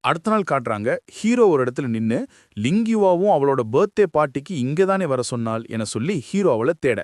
அடுத்த நாள் காட்டுறாங்க, ஹீரோ ஒரு இடத்துல நின்னு லிங்கியுவாவும் அவளோட பர்த்டே பார்ட்டிக்கு இங்க தானே வர சொன்னாள் என சொல்லி ஹீரோ அவளை தேட.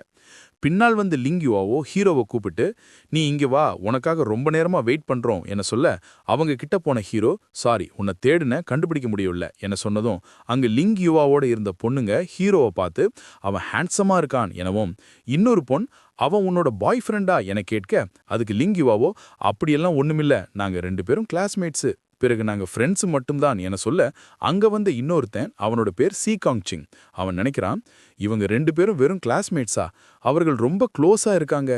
பின்னால் வந்து லிங்கியுவாவோ ஹீரோவை கூப்பிட்டு, நீ இங்க வா, உனக்காக ரொம்ப நேரமா வெயிட் பண்றோம் என சொல்ல, அவங்க கிட்ட போன ஹீரோ, சாரி உன்னை தேடுன கண்டுபிடிக்க முடியல என சொன்னதும், அங்க லிங்கியுவாவோட இருந்த பொண்ணுங்க ஹீரோவை பார்த்து அவன் ஹேண்ட்ஸமா இருக்கான் எனவும், இன்னொரு பொண் அவன் உன்னோட பாய் ஃப்ரெண்டா என கேட்க, அதுக்கு லிங்கியுவாவோ அப்படியெல்லாம் ஒண்ணுமில்ல, நாங்க 2 பேரும் கிளாஸ்மேட்ஸு, பிறகு நாங்க ஃப்ரெண்ட்ஸ் மட்டும்தான் என சொல்ல, அங்க வந்த இன்னொருத்தன் அவனோட பேர் சீகாங் சிங். அவன் நினைக்கிறான், இவங்க 2 பேரும் வெறும் கிளாஸ்மேட்ஸா, அவர்கள் ரொம்ப க்ளோஸா இருக்காங்க,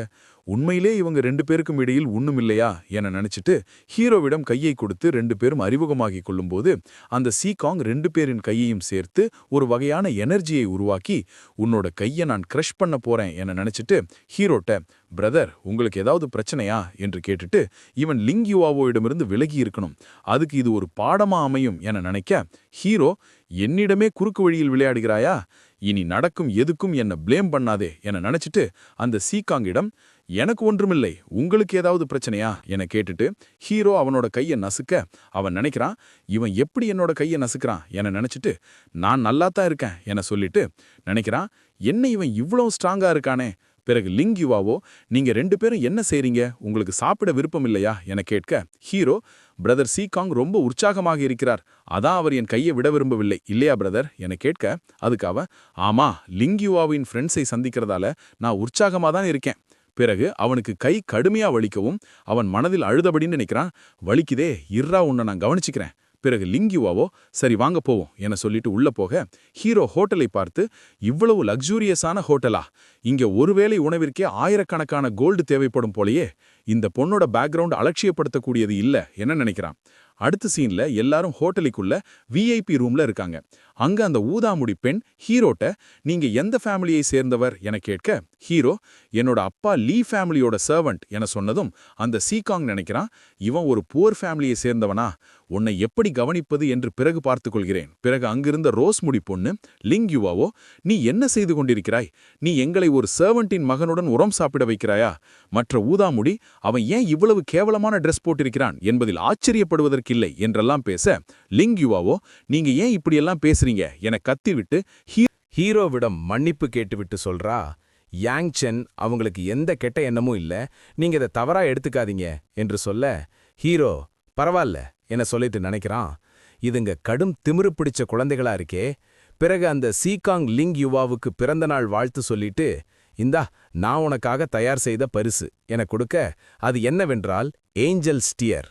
உண்மையிலே இவங்க 2 பேருக்கும் இடையில் ஒண்ணும் இல்லையா என நினைச்சிட்டு ஹீரோவிடம் கையை கொடுத்து 2 பேரும் அறிமுகமாகிக் கொள்ளும்போது அந்த சீகாங் 2 பேரின் கையையும் சேர்த்து ஒரு வகையான எனர்ஜியை உருவாக்கி, உன்னோட கையை நான் கிரஷ் பண்ண போறேன் என நினைச்சிட்டு ஹீரோட்ட, பிரதர் உங்களுக்கு ஏதாவது பிரச்சனையா என்று கேட்டுட்டு, இவன் லிங்கியுவாவோயிடமிருந்து விலகி இருக்கணும், அதுக்கு இது ஒரு பாடமா அமையும் என நினைக்க, ஹீரோ, என்னிடமே குறுக்கு வழியில் விளையாடுகிறாயா, இனி நடக்கும் எதுக்கும் என்ன பிளேம் பண்ணாதே என நினைச்சிட்டு அந்த சீகாங்கிடம், எனக்கு ஒன்றுமில்லை, உங்களுக்கு ஏதாவது பிரச்சனையா என கேட்டுட்டு ஹீரோ அவனோட கையை நசுக்க, அவன் நினைக்கிறான், இவன் எப்படி என்னோட கையை நசுக்கிறான் என நினைச்சிட்டு, நான் நல்லாத்தான் இருக்கேன் என சொல்லிட்டு நினைக்கிறான், என்ன இவன் இவ்வளவு ஸ்ட்ராங்கா இருக்கானே. பிறகு லிங்கியுவாவோ, நீங்க 2 பேரும் என்ன செய்றீங்க, உங்களுக்கு சாப்பிட விருப்பம் இல்லையா என கேட்க, ஹீரோ, பிரதர் சீகாங் ரொம்ப உற்சாகமாக இருக்கிறார், அதான் அவர் என் கையை விட விரும்பவில்லை இல்லையா பிரதர் என கேட்க, அதுக்கு அவன், ஆமா, லிங்கியுவாவின் ஃப்ரெண்ட்ஸை சந்திக்கிறதால நான் உற்சாகமா தான் இருக்கேன். பிறகு அவனுக்கு கை கடுமையா வலிக்கவும் அவன் மனதில் அழுதபடின்னு நினைக்கிறான், வலிக்குதே, இர்ரா உன்னை நான் கவனிச்சுக்கிறேன். பிறகு லிங்கியுவாவோ, சரி வாங்க போவோம் என சொல்லிட்டு உள்ள போக, ஹீரோ ஹோட்டலை பார்த்து, இவ்வளவு லக்ஸூரியஸான ஹோட்டலா, இங்க ஒருவேளை உணவிற்கே ஆயிரக்கணக்கான கோல்டு தேவைப்படும் போலயே, இந்த பொண்ணோட பேக்ரவுண்ட் அலட்சியப்படுத்தக்கூடியது இல்ல என்ன நினைக்கிறான். அடுத்த சீன்ல எல்லாரும் ஹோட்டலுக்குள்ள விஐபி ரூம்ல இருக்காங்க. அங்க அந்த ஊதாமுடி பெண் ஹீரோட்ட, நீங்க எந்த ஃபேமிலியை சேர்ந்தவர் என கேட்க, ஹீரோ, என்னோட அப்பா லீ ஃபேமிலியோட சர்வன்ட் என சொன்னதும் அந்த சீகாங் நினைக்கிறான், இவன் ஒரு புவர் ஃபேமிலியை சேர்ந்தவனா, உன்னை எப்படி கவனிப்பது என்று பிறகு பார்த்துக் கொள்கிறேன். பிறகு அங்கிருந்த ரோஸ் முடி பொண்ணு லிங்கியுவாவோ, நீ என்ன செய்து கொண்டிருக்கிறாய், நீ எங்களை ஒரு சர்வன்ட்டின் மகனுடன் உரம் சாப்பிட வைக்கிறாயா, மற்ற ஊதாமுடி அவன் ஏன் இவ்வளவு கேவலமான ட்ரெஸ் போட்டிருக்கிறான் என்பதில் ஆச்சரியப்படுவதற்கில்லை என்றெல்லாம் பேச, லிங்கியுவாவோ, நீங்க ஏன் இப்படியெல்லாம் பேசுறீங்க என கத்திவிட்டு ஹீரோவிடம் மன்னிப்பு கேட்டுவிட்டு சொல்றா, யாங் சென் அவங்களுக்கு எந்த கெட்ட எண்ணமும் இல்ல, நீங்க இதை தவறா எடுத்துக்காதீங்க என்று சொல்ல, ஹீரோ பரவாயில்ல என சொல்லிட்டு நினைக்கிறான், இதுங்க கடும் திமிரு பிடிச்ச குழந்தைகளா இருக்கே. பிறகு அந்த சீகாங் லிங்கியுவாவுக்கு பிறந்த நாள் வாழ்த்து சொல்லிட்டு, இந்தா நான் உனக்காக தயார் செய்த பரிசு என கொடுக்க, அது என்னவென்றால் ஏஞ்சல் ஸ்டியர்.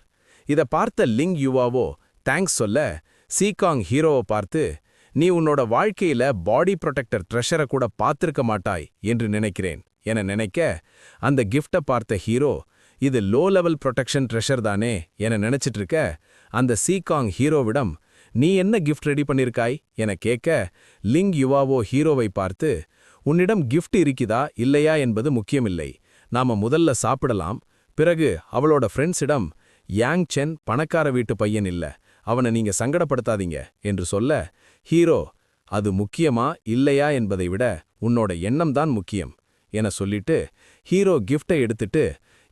இதை பார்த்த லிங்கியுவாவோ தேங்க்ஸ் சொல்ல, சீகாங் ஹீரோவை பார்த்து, நீ உன்னோட வாழ்க்கையில பாடி ப்ரொடெக்டர் ட்ரெஷரை கூட பார்த்திருக்க மாட்டாய் என்று நினைக்கிறேன் என நினைக்க, அந்த கிஃப்டை பார்த்த ஹீரோ, இது லோ லெவல் ப்ரொடெக்ஷன் ட்ரெஷர் தானே என நினைச்சிட்டு இருக்க, அந்த சீகாங் ஹீரோவிடம், நீ என்ன கிஃப்ட் ரெடி பண்ணிருக்காய் என கேட்க, லிங்கியுவாவோ ஹீரோவை பார்த்து, உன்னிடம் கிஃப்ட் இருக்குதா இல்லையா என்பது முக்கியமில்லை, நாம முதல்ல சாப்பிடலாம், பிறகு அவளோட ஃப்ரெண்ட்ஸிடம், யாங் சென் பணக்கார வீட்டு பையன் இல்ல, அவனை நீங்க சங்கடப்படுத்தாதீங்க என்று சொல்ல, ஹீரோ, அது முக்கியமா இல்லையா என்பதை விட உன்னோட எண்ணம்தான் முக்கியம் என சொல்லிட்டு ஹீரோ கிஃப்டை எடுத்துட்டு,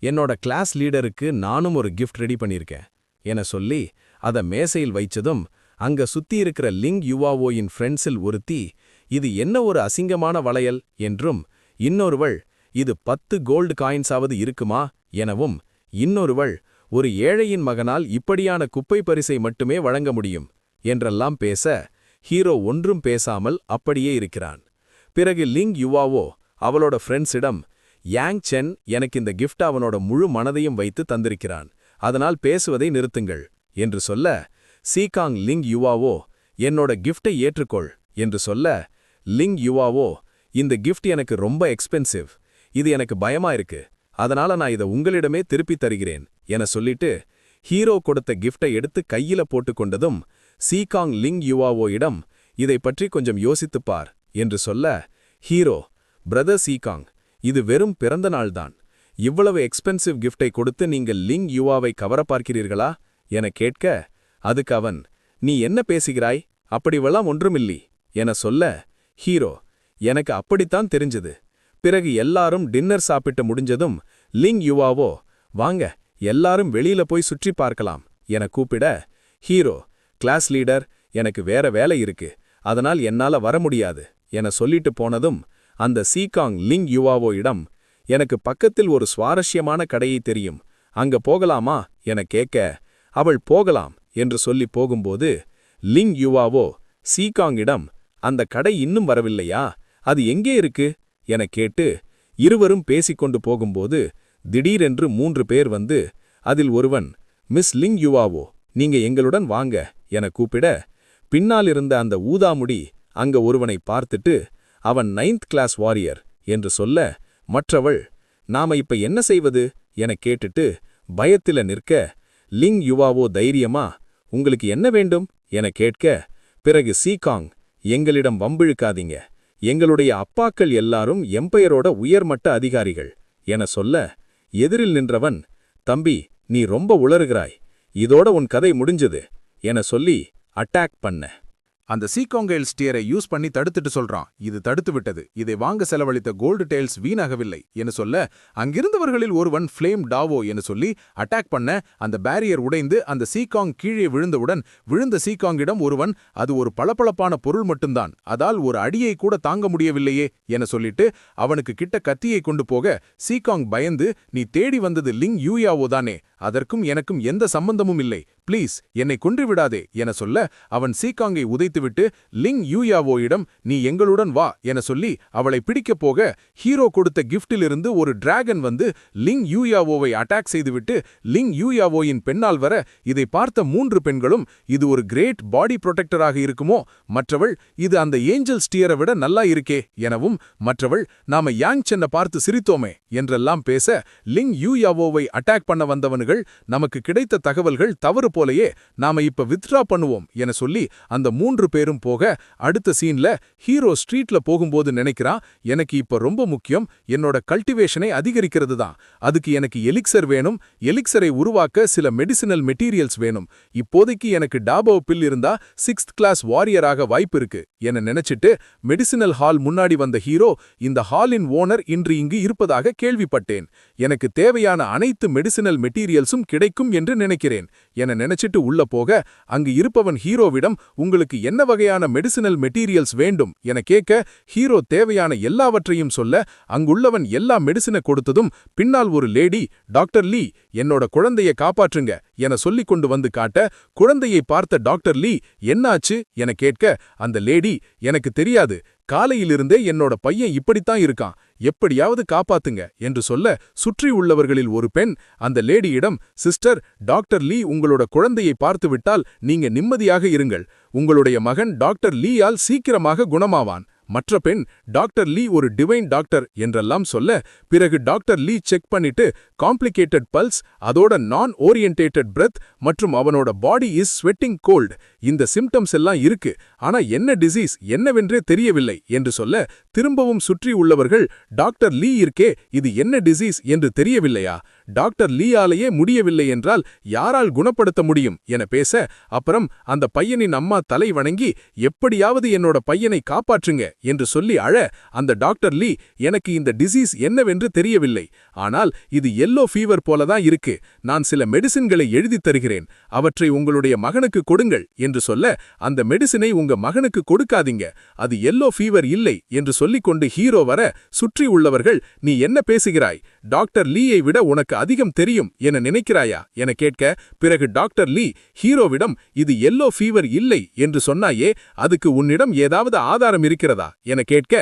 என்னோட கிளாஸ் லீடருக்கு நானும் ஒரு கிஃப்ட் ரெடி பண்ணியிருக்கேன் என சொல்லி அதை மேசையில் வைச்சதும், அங்க சுத்தி இருக்கிற லிங்கியுவாவோயின் ஃப்ரெண்ட்ஸில் ஒருத்தி, இது என்ன ஒரு அசிங்கமான வளையல் என்றும், இன்னொருவள், இது 10 கோல்டு காயின்ஸாவது இருக்குமா எனவும், இன்னொருவள், ஒரு ஏழையின் மகனால் இப்படியான குப்பை பரிசை மட்டுமே வழங்க முடியும் என்றெல்லாம் பேச, ஹீரோ ஒன்றும் பேசாமல் அப்படியே இருக்கிறான். பிறகு லிங்கியுவாவோ அவளோட ஃப்ரெண்ட்ஸிடம், யாங் சென் எனக்கு இந்த கிஃப்ட் அவனோட முழு மனதையும் வைத்து தந்திருக்கிறான், அதனால் பேசுவதை நிறுத்துங்கள் என்று சொல்ல, சீகாங் லிங்கியுவாவோ, என்னோட கிஃப்டை ஏற்றுக்கொள் என்று சொல்ல, லிங்கியுவாவோ, இந்த கிஃப்ட் எனக்கு ரொம்ப எக்ஸ்பென்சிவ், இது எனக்கு பயமா இருக்கு, அதனால நான் இதை உங்களிடமே திருப்பி தருகிறேன் என சொல்லிட்டு ஹீரோ கொடுத்த கிஃப்டை எடுத்து கையில போட்டுக்கொண்டதும், சீகாங் லிங்கியுவாவோயிடம், இதை பற்றி கொஞ்சம் யோசித்துப்பார் என்று சொல்ல, ஹீரோ, பிரதர் சீகாங், இது வெறும் பிறந்த நாள்தான், இவ்வளவு எக்ஸ்பென்சிவ் கிஃப்டை கொடுத்து நீங்கள் லிங்கியுவாவை கவர பார்க்கிறீர்களா என கேட்க, அதுக்கு அவன், நீ என்ன பேசுகிறாய், அப்படிவெல்லாம் ஒன்றுமில்லி என சொல்ல, ஹீரோ, எனக்கு அப்படித்தான் தெரிஞ்சது. பிறகு எல்லாரும் டின்னர் சாப்பிட்டு முடிஞ்சதும் லிங்கியுவாவோ, வாங்க எல்லாரும் வெளியில போய் சுற்றி பார்க்கலாம் என கூப்பிட, ஹீரோ, கிளாஸ் லீடர், எனக்கு வேற வேலை இருக்கு, அதனால் என்னால வர முடியாது என சொல்லிட்டு போனதும் அந்த சீகாங் லிங் யுவாவோ இடம், எனக்கு பக்கத்தில் ஒரு சுவாரஸ்யமான கடையை தெரியும், அங்க போகலாமா என கேட்க, அவள் போகலாம் என்று சொல்லி போகும்போது லிங் யுவாவோ சீகாங்கிடம், அந்த கடை இன்னும் வரவில்லையா, அது எங்கே இருக்கு என கேட்டு இருவரும் பேசிக்கொண்டு போகும்போது திடீரென்று 3 பேர் வந்து, அதில் ஒருவன், மிஸ் லிங் யுவாவோ, நீங்க எங்களுடன் வாங்க என கூப்பிட, பின்னால் இருந்த அந்த ஊதாமுடி அங்க ஒருவனை பார்த்துட்டு, அவன் 9th கிளாஸ் வாரியர் என்று சொல்ல, மற்றவள், நாம இப்ப என்ன செய்வது என கேட்டுட்டு பயத்தில நிற்க, லிங் யுவாவோ தைரியமா, உங்களுக்கு என்ன வேண்டும் என கேட்க, பிறகு சீகாங், எங்களிடம் வம்பிழுக்காதீங்க, எங்களுடைய அப்பாக்கள் எல்லாரும் எம்பையரோட உயர்மட்ட அதிகாரிகள் என சொல்ல, எதிரில் நின்றவன், தம்பி நீ ரொம்ப உளறுகிறாய், இதோட உன் கதை முடிஞ்சது என சொல்லி அட்டாக் பண்ண. அந்த சீகாங்கெயில் ஸ்டியரை யூஸ் பண்ணி தடுத்துட்டு சொல்றான், இது தடுத்து விட்டது, இதை வாங்க செலவழித்த கோல்டு டெய்ல்ஸ் வீணாகவில்லை என சொல்ல, அங்கிருந்தவர்களில் ஒருவன் ஃப்ளேம் டாவோ என சொல்லி அட்டாக் பண்ண, அந்த பேரியர் உடைந்து அந்த சீகாங் கீழே விழுந்தவுடன் விழுந்த சீகாங்கிடம் ஒருவன், அது ஒரு பளபளப்பான பொருள் மட்டும்தான், அதால் ஒரு அடியை கூட தாங்க முடியவில்லையே என சொல்லிட்டு அவனுக்கு கிட்ட கத்தியை கொண்டு போக, சீகாங் பயந்து, நீ தேடி வந்தது லிங் யூயாவோ தானே, அதற்கும் எனக்கும் எந்த சம்பந்தமும் இல்லை, ப்ளீஸ் என்னை கொன்றுவிடாதே என சொல்ல, அவன் சீகாங்கை உதைத்துவிட்டு லிங் யூயாவோயிடம், நீ எங்களுடன் வா என சொல்லி அவளை பிடிக்கப் போக, ஹீரோ கொடுத்த கிஃப்டிலிருந்து ஒரு டிராகன் வந்து லிங் யூயாவோவை அட்டாக் செய்துவிட்டு லிங் யூயாவோயின் பெண்ணால் வர, இதை பார்த்த 3 பெண்களும், இது ஒரு கிரேட் பாடி புரொடெக்டராக இருக்குமோ, மற்றவள், இது அந்த ஏஞ்சல் ஸ்டியரை விட நல்லா இருக்கே எனவும், மற்றவள், நாம யாங் சென்னை பார்த்து சிரித்தோமே என்றெல்லாம் பேச, லிங் யூயாவோவை அட்டாக் பண்ண வந்தவனுகள், நமக்கு கிடைத்த தகவல்கள் தவறு போலையே, நாம இப்ப வித்ட்ரா பண்ணுவோம் என சொல்லி அந்த 3 பேரும் போக, அடுத்த சீன்ல ஹீரோ ஸ்ட்ரீட்ல போகும்போது நினைக்கிறான், எனக்கு இப்ப ரொம்ப முக்கியம் என்னோட கல்டிவேஷனை அதிகரிக்கிறது தான், அதுக்கு எனக்கு எலிக்சர் வேணும், எலிக்சரை உருவாக்க சில மெடிசினல் மெட்டீரியல்ஸ் வேணும், இப்போதைக்கு எனக்கு டாபோ பில் இருந்தா 6th கிளாஸ் வாரியராக வாய்ப்பு இருக்கு என நினைச்சிட்டு மெடிசினல் ஹால் முன்னாடி வந்த ஹீரோ, இந்த ஹாலின் ஓனர் இன்று இங்கு இருப்பதாக கேள்விப்பட்டேன், எனக்கு தேவையான அனைத்து மெடிசினல் மெட்டீரியல்ஸும் கிடைக்கும் என்று நினைக்கிறேன் என நினைச்சிட்டு உள்ள போக, அங்கு இருப்பவன் ஹீரோவிடம், உங்களுக்கு என்ன வகையான மெடிசினல் மெட்டீரியல்ஸ் வேண்டும் என கேட்க, ஹீரோ தேவையான எல்லாவற்றையும் சொல்ல, அங்குள்ளவன் எல்லா மெடிசினை கொடுத்ததும் பின்னால் ஒரு லேடி, டாக்டர் லீ என்னோட குழந்தையை காப்பாற்றுங்க என சொல்லிக் கொண்டு வந்து காட்ட, குழந்தையை பார்த்த டாக்டர் லீ, என்னாச்சு என கேட்க, அந்த லேடி, எனக்கு தெரியாது, காலையிலிருந்தே என்னோட பையன் இப்படித்தான் இருக்கான், எப்படியாவது காப்பாத்துங்க என்று சொல்ல, சுற்றி உள்ளவர்களில் ஒரு பெண் அந்த லேடியிடம், சிஸ்டர், டாக்டர் லீ உங்களோட குழந்தையை பார்த்துவிட்டால் நீங்க நிம்மதியாக இருங்கள், உங்களுடைய மகன் டாக்டர் லீயால் சீக்கிரமாக குணமாவான். மற்ற பெண், டாக்டர் லீ ஒரு டிவைன் டாக்டர் என்றெல்லாம் சொல்ல, பிறகு டாக்டர் லீ செக் பண்ணிட்டு, காம்ப்ளிகேட்டட் பல்ஸ், அதோட நான் ஓரியன்டேட்டட் பிரெத் மற்றும் அவனோட பாடி இஸ் ஸ்வெட்டிங் கோல்ட், இந்த சிம்டம்ஸ் எல்லாம் இருக்கு, ஆனா என்ன டிசீஸ் என்னவென்றே தெரியவில்லை என்று சொல்ல, திரும்பவும் சுற்றி உள்ளவர்கள், டாக்டர் லீ இருக்கே, இது என்ன டிசீஸ் என்று தெரியவில்லையா, டாக்டர் லீயாலேயே முடியவில்லை என்றால் யாரால் குணப்படுத்த முடியும் என பேச, அப்புறம் அந்த பையனின் அம்மா தலை வணங்கி, எப்படியாவது என்னோட பையனை காப்பாற்றுங்க என்று சொல்லி அழ, அந்த டாக்டர் லீ, எனக்கு இந்த டிசீஸ் என்னவென்று தெரியவில்லை, ஆனால் இது எல்லோ ஃபீவர் போலதான் இருக்கு, நான் சில மெடிசின்களை எழுதித் தருகிறேன், அவற்றை உங்களுடைய மகனுக்கு கொடுங்கள் என்று சொல்ல, அந்த மெடிசினை உங்க மகனுக்கு கொடுக்காதீங்க, அது எல்லோ ஃபீவர் இல்லை என்று சொல்லிக்கொண்டு ஹீரோ வர, சுற்றி உள்ளவர்கள், நீ என்ன பேசுகிறாய், டாக்டர் லீயை விட உனக்கு அதிகம் தெரியும் என நினைக்கிறாயா என கேட்க, பிறகு டாக்டர் லீ ஹீரோவிடம், இது எல்லோ ஃபீவர் இல்லை என்று சொன்னாயே, அதுக்கு உன்னிடம் ஏதாவது ஆதாரம் இருக்கிறதா என கேட்க,